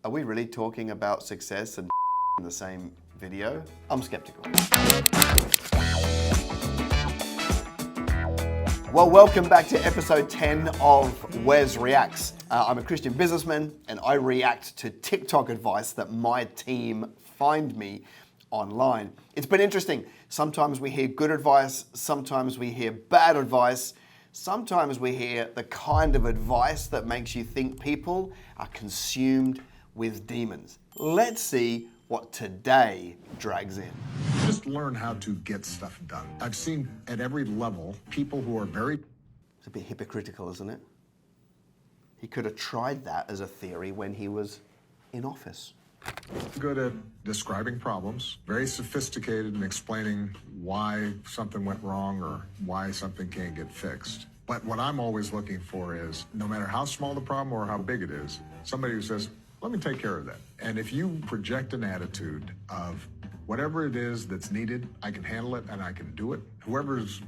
Are we really talking about success and in the same video? I'm skeptical. Well, welcome back to episode 10 of Wez Reacts. I'm a Christian businessman and I react to TikTok advice that my team find me online. It's been interesting. Sometimes we hear good advice, sometimes we hear bad advice, sometimes we hear the kind of advice that makes you think people are consumed with demons. Let's see what today drags in. Just learn how to get stuff done. I've seen at every level people who are very... It's a bit hypocritical, isn't it? He could have tried that as a theory when he was in office. good at describing problems, very sophisticated in explaining why something went wrong or why something can't get fixed. But what I'm always looking for is, no matter how small the problem or how big it is, somebody who says, let me take care of that. And if you project an attitude of whatever it is that's needed, I can handle it and I can do it, whoever's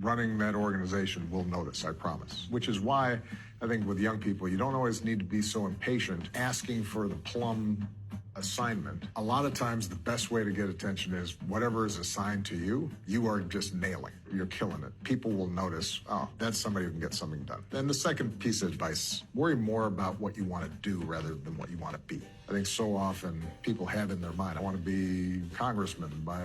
running that organization will notice, I promise. Which is why I think with young people, you don't always need to be so impatient asking for the plum assignment. A lot of times the best way to get attention is whatever is assigned to you, you are just nailing. You're killing it. People will notice, oh, that's somebody who can get something done. And the second piece of advice, worry more about what you want to do rather than what you want to be. I think so often people have in their mind, I want to be congressman by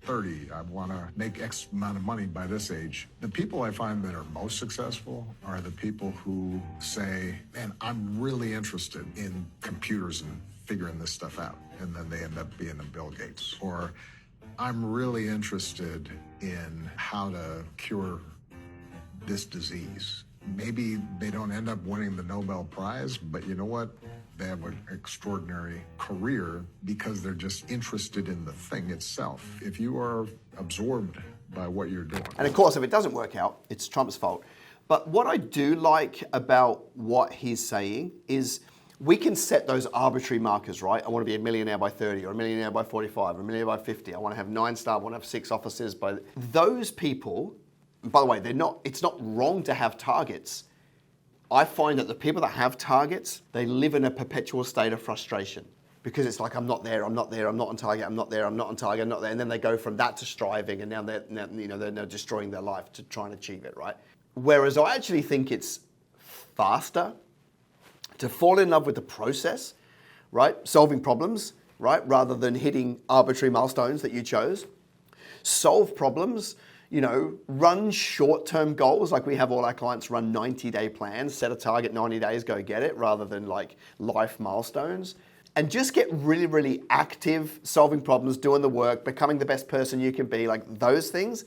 30. I want to make X amount of money by this age. The people I find that are most successful are the people who say, man, I'm really interested in computers and figuring this stuff out. And then they end up being a Bill Gates. Or I'm really interested in how to cure this disease. Maybe they don't end up winning the Nobel Prize, but you know what? They have an extraordinary career because they're just interested in the thing itself. If you are absorbed by what you're doing. And of course, if it doesn't work out, it's Trump's fault. But what I do like about what he's saying is we can set those arbitrary markers, right? I want to be a millionaire by 30 or a millionaire by 45 or a millionaire by 50. I want to have 9 stars, I want to have 6 offices. By those people, by the way, it's not wrong to have targets. I find that the people that have targets, they live in a perpetual state of frustration because it's like, I'm not there, I'm not there, I'm not on target, I'm not there, I'm not on target, I'm not there. And then they go from that to striving and now they're destroying their life to try and achieve it, right? Whereas I actually think it's faster to fall in love with the process, right? Solving problems, right? Rather than hitting arbitrary milestones that you chose. Solve problems, run short-term goals. Like we have all our clients run 90-day plans, set a target 90 days, go get it, rather than like life milestones. And just get really, really active, solving problems, doing the work, becoming the best person you can be, like those things.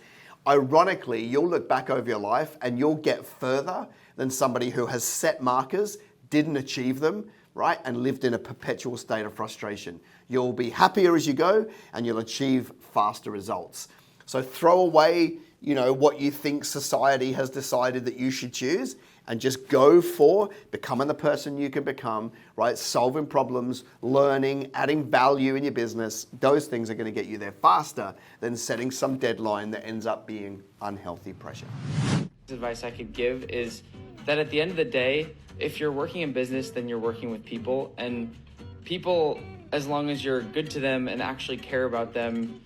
Ironically, you'll look back over your life and you'll get further than somebody who has set markers, didn't achieve them, right? And lived in a perpetual state of frustration. You'll be happier as you go and you'll achieve faster results. So throw away, what you think society has decided that you should choose and just go for becoming the person you can become, right? Solving problems, learning, adding value in your business. Those things are going to get you there faster than setting some deadline that ends up being unhealthy pressure. Advice I could give is that at the end of the day, if you're working in business, then you're working with people, and people, as long as you're good to them and actually care about them,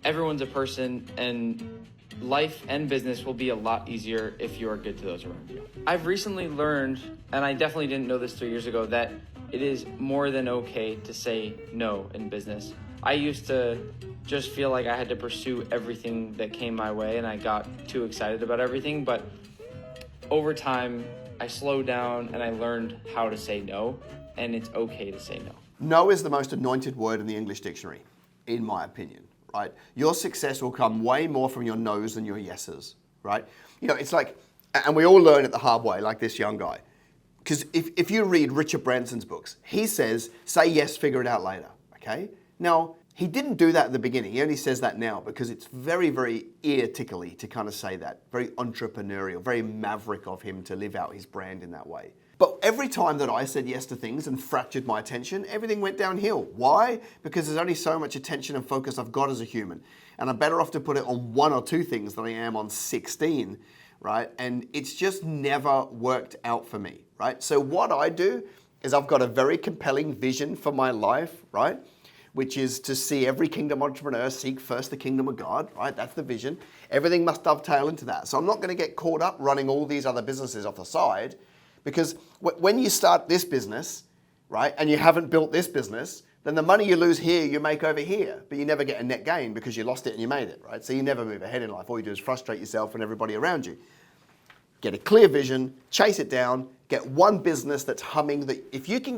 everyone's a person, and life and business will be a lot easier if you are good to those around you. I've recently learned, and I definitely didn't know this 3 years ago, that it is more than okay to say no in business. I used to just feel like I had to pursue everything that came my way, and I got too excited about everything, but over time, I slowed down and I learned how to say no, and it's okay to say no. No is the most anointed word in the English dictionary, in my opinion, right? Your success will come way more from your no's than your yeses, right? It's like, and we all learn it the hard way, like this young guy. Because if you read Richard Branson's books, he says, say yes, figure it out later, okay? Now, he didn't do that at the beginning. He only says that now because it's very, very ear-tickly to kind of say that. Very entrepreneurial, very maverick of him to live out his brand in that way. But every time that I said yes to things and fractured my attention, everything went downhill. Why? Because there's only so much attention and focus I've got as a human. And I'm better off to put it on 1 or 2 things than I am on 16, right? And it's just never worked out for me, right? So what I do is I've got a very compelling vision for my life, right? Which is to see every kingdom entrepreneur seek first the kingdom of God, right? That's the vision. Everything must dovetail into that. So I'm not going to get caught up running all these other businesses off the side, because when you start this business, right, and you haven't built this business, then the money you lose here, you make over here, but you never get a net gain because you lost it and you made it, right? So you never move ahead in life. All you do is frustrate yourself and everybody around you. Get a clear vision, chase it down, get one business that's humming. That if you can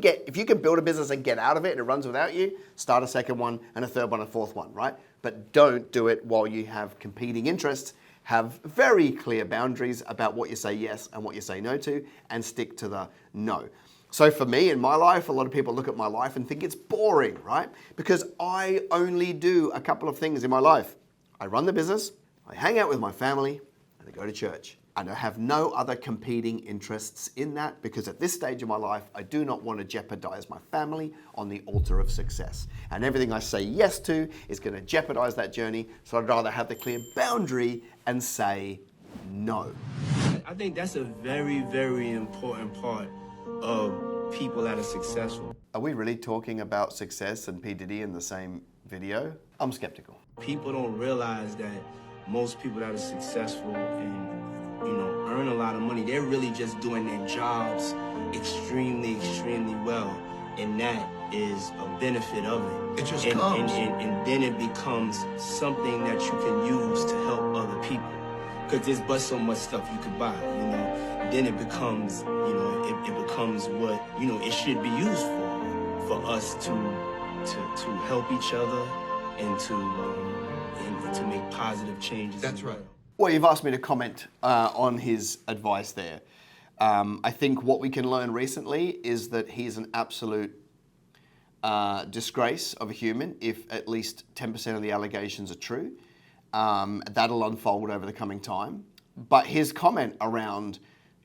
build a business and get out of it and it runs without you, start a second one and a third one and a fourth one, right? But don't do it while you have competing interests. Have very clear boundaries about what you say yes and what you say no to, and stick to the no. So for me, in my life, a lot of people look at my life and think it's boring, right? Because I only do a couple of things in my life. I run the business, I hang out with my family, and I go to church. And I have no other competing interests in that, because at this stage of my life, I do not want to jeopardize my family on the altar of success. And everything I say yes to is going to jeopardize that journey. So I'd rather have the clear boundary and say no. I think that's a very, very important part of people that are successful. Are we really talking about success and P.Diddy in the same video? I'm skeptical. People don't realize that most people that are successful and earn a lot of money, they're really just doing their jobs extremely, extremely well. And that is a benefit of it. It just comes. And then it becomes something that you can use to help other people. Because there's but so much stuff you could buy, Then it becomes, it becomes what, it should be used for us to help each other and to make positive changes. That's right. Well, you've asked me to comment on his advice there. I think what we can learn recently is that he's an absolute disgrace of a human if at least 10% of the allegations are true. That'll unfold over the coming time. But his comment around,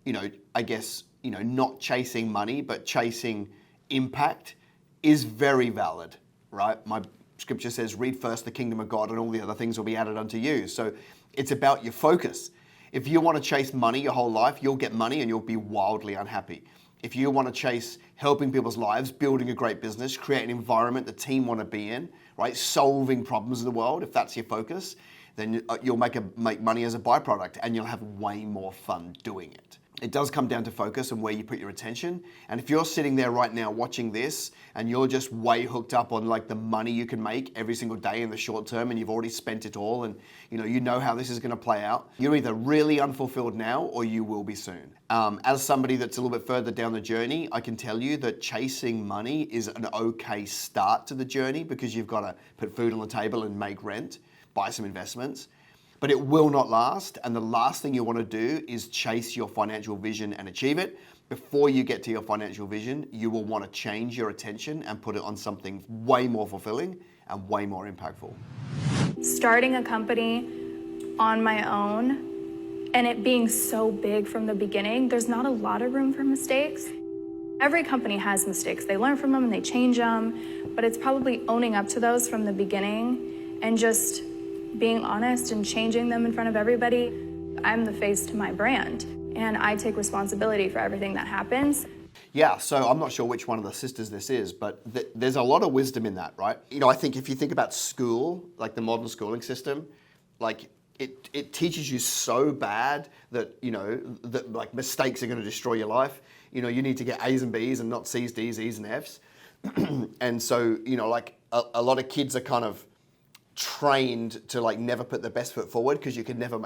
not chasing money, but chasing impact is very valid, right? My scripture says, read first the kingdom of God and all the other things will be added unto you. So it's about your focus. If you want to chase money your whole life, you'll get money and you'll be wildly unhappy. If you want to chase helping people's lives, building a great business, create an environment the team want to be in, right? Solving problems in the world, if that's your focus, then you'll make money as a byproduct and you'll have way more fun doing it. It does come down to focus and where you put your attention. And if you're sitting there right now watching this and you're just way hooked up on like the money you can make every single day in the short term and you've already spent it all and you know how this is going to play out, you're either really unfulfilled now or you will be soon. As somebody that's a little bit further down the journey, I can tell you that chasing money is an okay start to the journey because you've got to put food on the table and make rent, buy some investments. But it will not last, and the last thing you want to do is chase your financial vision and achieve it. Before you get to your financial vision, you will want to change your attention and put it on something way more fulfilling and way more impactful. Starting a company on my own and it being so big from the beginning, there's not a lot of room for mistakes. Every company has mistakes. They learn from them and they change them, but it's probably owning up to those from the beginning and just being honest and changing them in front of everybody. I'm the face to my brand, and I take responsibility for everything that happens. Yeah, so I'm not sure which one of the sisters this is, but there's a lot of wisdom in that, right? I think if you think about school, like the modern schooling system, like it teaches you so bad that, that like mistakes are going to destroy your life. You need to get A's and B's and not C's, D's, E's, and F's. And so, like a lot of kids are kind of trained to like never put their best foot forward because you could never,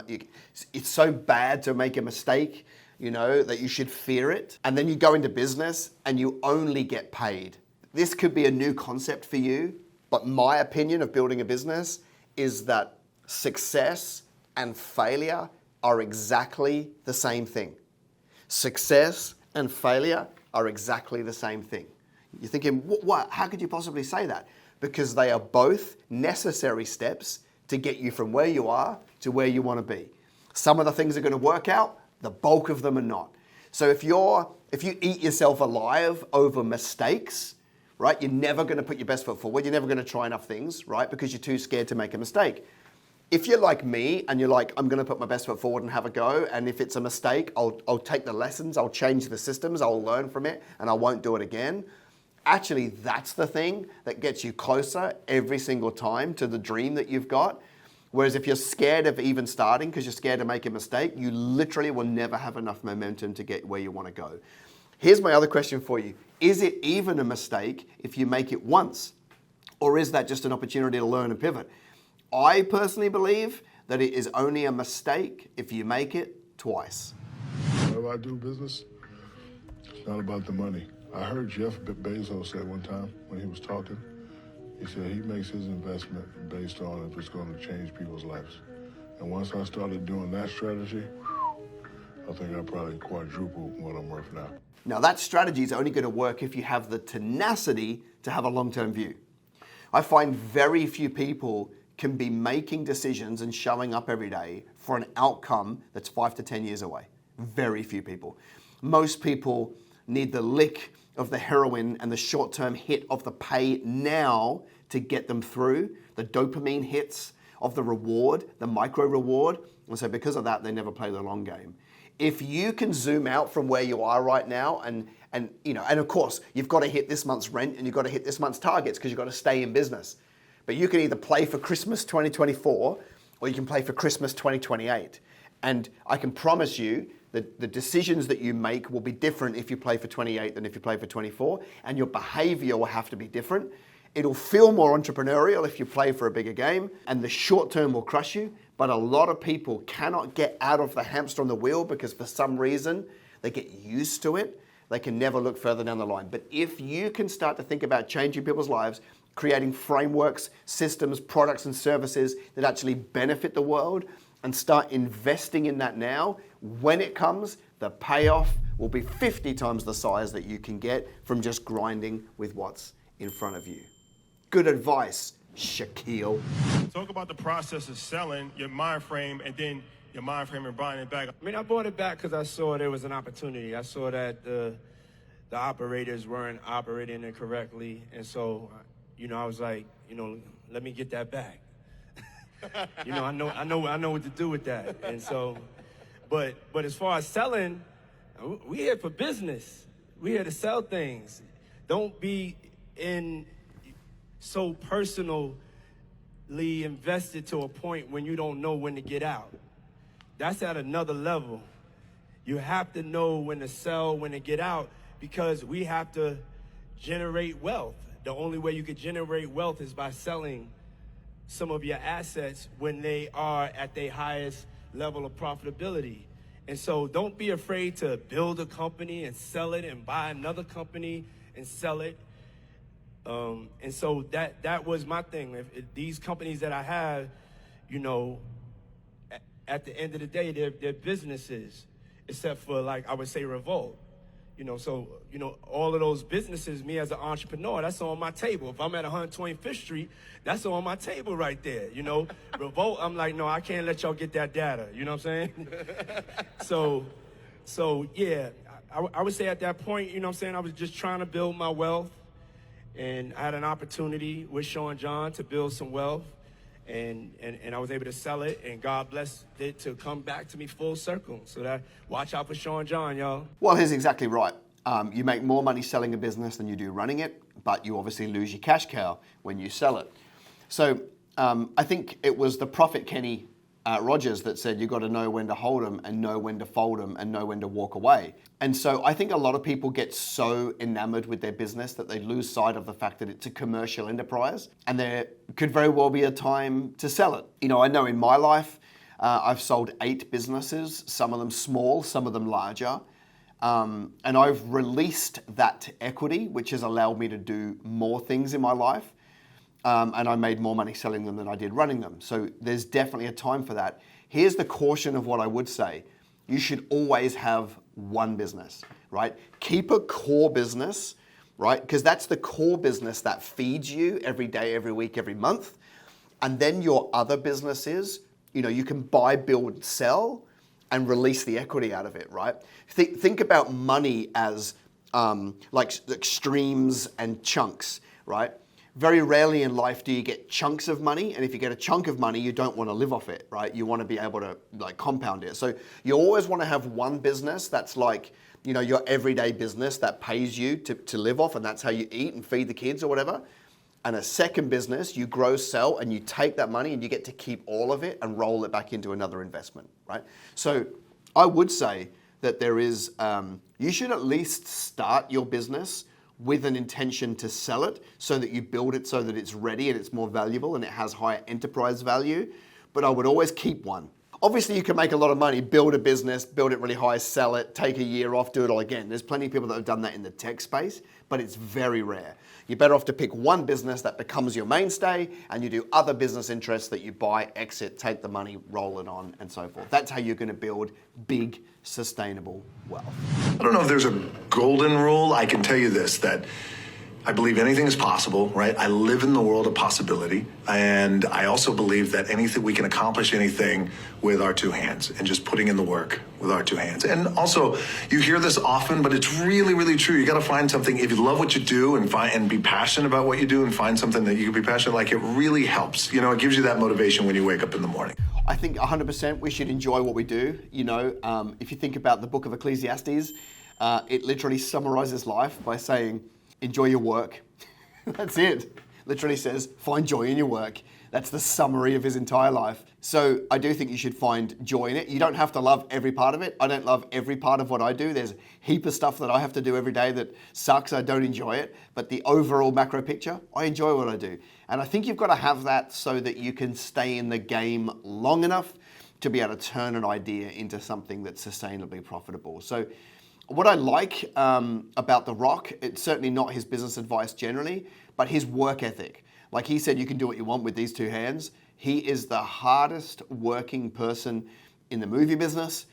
it's so bad to make a mistake, that you should fear it. And then you go into business and you only get paid. This could be a new concept for you, but my opinion of building a business is that success and failure are exactly the same thing. Success and failure are exactly the same thing. You're thinking, what? How could you possibly say that? Because they are both necessary steps to get you from where you are to where you want to be. Some of the things are going to work out, the bulk of them are not. So if you eat yourself alive over mistakes, right, you're never going to put your best foot forward, you're never going to try enough things, right, because you're too scared to make a mistake. If you're like me and you're like, I'm going to put my best foot forward and have a go, and if it's a mistake, I'll take the lessons, I'll change the systems, I'll learn from it, and I won't do it again. Actually, that's the thing that gets you closer every single time to the dream that you've got. Whereas if you're scared of even starting because you're scared to make a mistake, you literally will never have enough momentum to get where you want to go. Here's my other question for you. Is it even a mistake if you make it once? Or is that just an opportunity to learn and pivot? I personally believe that it is only a mistake if you make it twice. Whenever I do business, it's not about the money. I heard Jeff Bezos say one time when he was talking, he said he makes his investment based on if it's going to change people's lives. And once I started doing that strategy, I think I probably quadrupled what I'm worth now. Now that strategy is only going to work if you have the tenacity to have a long-term view. I find very few people can be making decisions and showing up every day for an outcome that's 5 to 10 years away. Very few people. Most people need the lick of the heroin and the short-term hit of the pay now to get them through, the dopamine hits of the reward, the micro reward. And so because of that, they never play the long game. If you can zoom out from where you are right now and of course, you've got to hit this month's rent and you've got to hit this month's targets because you've got to stay in business. But you can either play for Christmas 2024 or you can play for Christmas 2028. And I can promise you that the decisions that you make will be different if you play for 28 than if you play for 24. And your behavior will have to be different. It'll feel more entrepreneurial if you play for a bigger game. And the short term will crush you. But a lot of people cannot get out of the hamster on the wheel because for some reason they get used to it. They can never look further down the line. But if you can start to think about changing people's lives, creating frameworks, systems, products, and services that actually benefit the world, and start investing in that now, when it comes, the payoff will be 50 times the size that you can get from just grinding with what's in front of you. Good advice, Shaquille. Talk about the process of selling your mind frame and then your mind frame and buying it back. I mean, I bought it back because I saw there was an opportunity. I saw that the operators weren't operating it correctly. And so, I was like, let me get that back. I know what to do with that. And so, but as far as selling, we here for business. We here to sell things. Don't be so personally invested to a point when you don't know when to get out. That's at another level. You have to know when to sell, when to get out, because we have to generate wealth. The only way you can generate wealth is by selling some of your assets when they are at their highest level of profitability. And so don't be afraid to build a company and sell it and buy another company and sell it. And so that was my thing. If these companies that I have, at the end of the day, they're businesses, except for, like, I would say Revolt. All of those businesses, me as an entrepreneur, that's on my table. If I'm at 125th Street, that's on my table right there, Revolt, I'm like, no, I can't let y'all get that data, you know what I'm saying? So yeah, I would say at that point, I was just trying to build my wealth, and I had an opportunity with Sean John to build some wealth. And I was able to sell it, and God blessed it to come back to me full circle. So that, watch out for Sean John, y'all. Well, he's exactly right. You make more money selling a business than you do running it, but you obviously lose your cash cow when you sell it. So I think it was the prophet Kenny Rogers that said you got to know when to hold them and know when to fold them and know when to walk away. And so I think a lot of people get so enamored with their business that they lose sight of the fact that it's a commercial enterprise, and there could very well be a time to sell it. I know in my life, I've sold 8 businesses, some of them small, some of them larger. And I've released that equity, which has allowed me to do more things in my life. And I made more money selling them than I did running them. So there's definitely a time for that. Here's the caution of what I would say. You should always have one business, right? Keep a core business, right? Because that's the core business that feeds you every day, every week, every month. And then your other businesses, you can buy, build, sell, and release the equity out of it, right? Think about money as like streams and chunks, right? very rarely in life do you get chunks of money, and if you get a chunk of money, you don't want to live off it, right? You want to be able to like compound it. So you always want to have one business that's like, you know, your everyday business that pays you to live off, and that's how you eat and feed the kids or whatever. And a second business, you grow, sell, and you take that money and you get to keep all of it and roll it back into another investment, right? So I would say that there is, you should at least start your business with an intention to sell it so that you build it so that it's ready and it's more valuable and it has higher enterprise value. But I would always keep one. Obviously, you can make a lot of money, build a business, build it really high, sell it, take a year off, do it all again. There's plenty of people that have done that in the tech space, but it's very rare. You're better off to pick one business that becomes your mainstay, and you do other business interests that you buy, exit, take the money, roll it on, and so forth. That's how you're going to build big, sustainable wealth. I don't know if there's a golden rule. I can tell you this, that I believe anything is possible, right? I live in the world of possibility. And I also believe that we can accomplish anything with our two hands and just putting in the work with our two hands. And also, you hear this often, but it's really, really true. You got to find something. If you love what you do and be passionate about what you do and find something that you can be passionate, like, it really helps. You know, it gives you that motivation when you wake up in the morning. I think 100% we should enjoy what we do. You know, if you think about the book of Ecclesiastes, it literally summarizes life by saying, enjoy your work. That's it. Literally says, find joy in your work. That's the summary of his entire life. So I do think you should find joy in it. You don't have to love every part of it. I don't love every part of what I do. There's a heap of stuff that I have to do every day that sucks. I don't enjoy it. But the overall macro picture, I enjoy what I do. And I think you've got to have that so that you can stay in the game long enough to be able to turn an idea into something that's sustainably profitable. So what I like about The Rock, it's certainly not his business advice generally, but his work ethic. Like he said, you can do what you want with these two hands. He is the hardest working person in the movie business.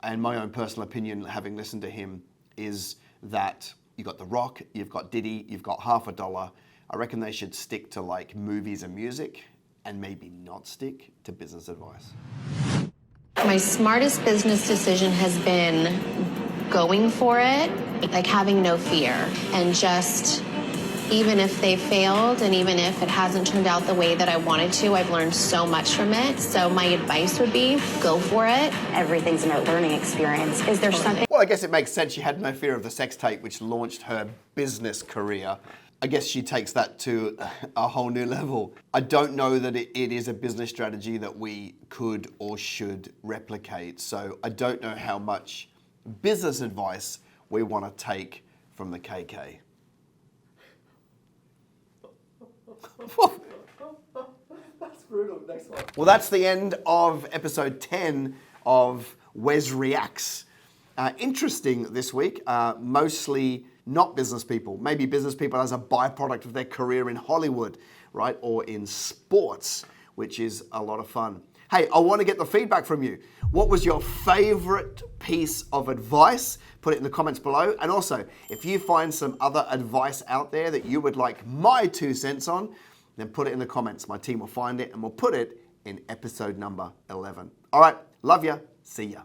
And my own personal opinion, having listened to him, is that you've got The Rock, you've got Diddy, you've got $5. I reckon they should stick to like movies and music and maybe not stick to business advice. My smartest business decision has been going for it, like having no fear, and just, even if they failed and even if it hasn't turned out the way that I wanted to, I've learned so much from it. So my advice would be, go for it. Everything's a learning experience. Is there something? Well, I guess it makes sense. She had no fear of the sex tape, which launched her business career. I guess she takes that to a whole new level. I don't know that it is a business strategy that we could or should replicate. So I don't know how much business advice we want to take from the KK. That's brutal. Next one. Well, that's the end of episode 10 of Wez Reacts. Interesting this week, mostly not business people, maybe business people as a byproduct of their career in Hollywood, right? Or in sports, which is a lot of fun. Hey, I want to get the feedback from you. What was your favorite piece of advice? Put it in the comments below. And also, if you find some other advice out there that you would like my 2 cents on, then put it in the comments. My team will find it and we'll put it in episode number 11. All right, love ya. See ya.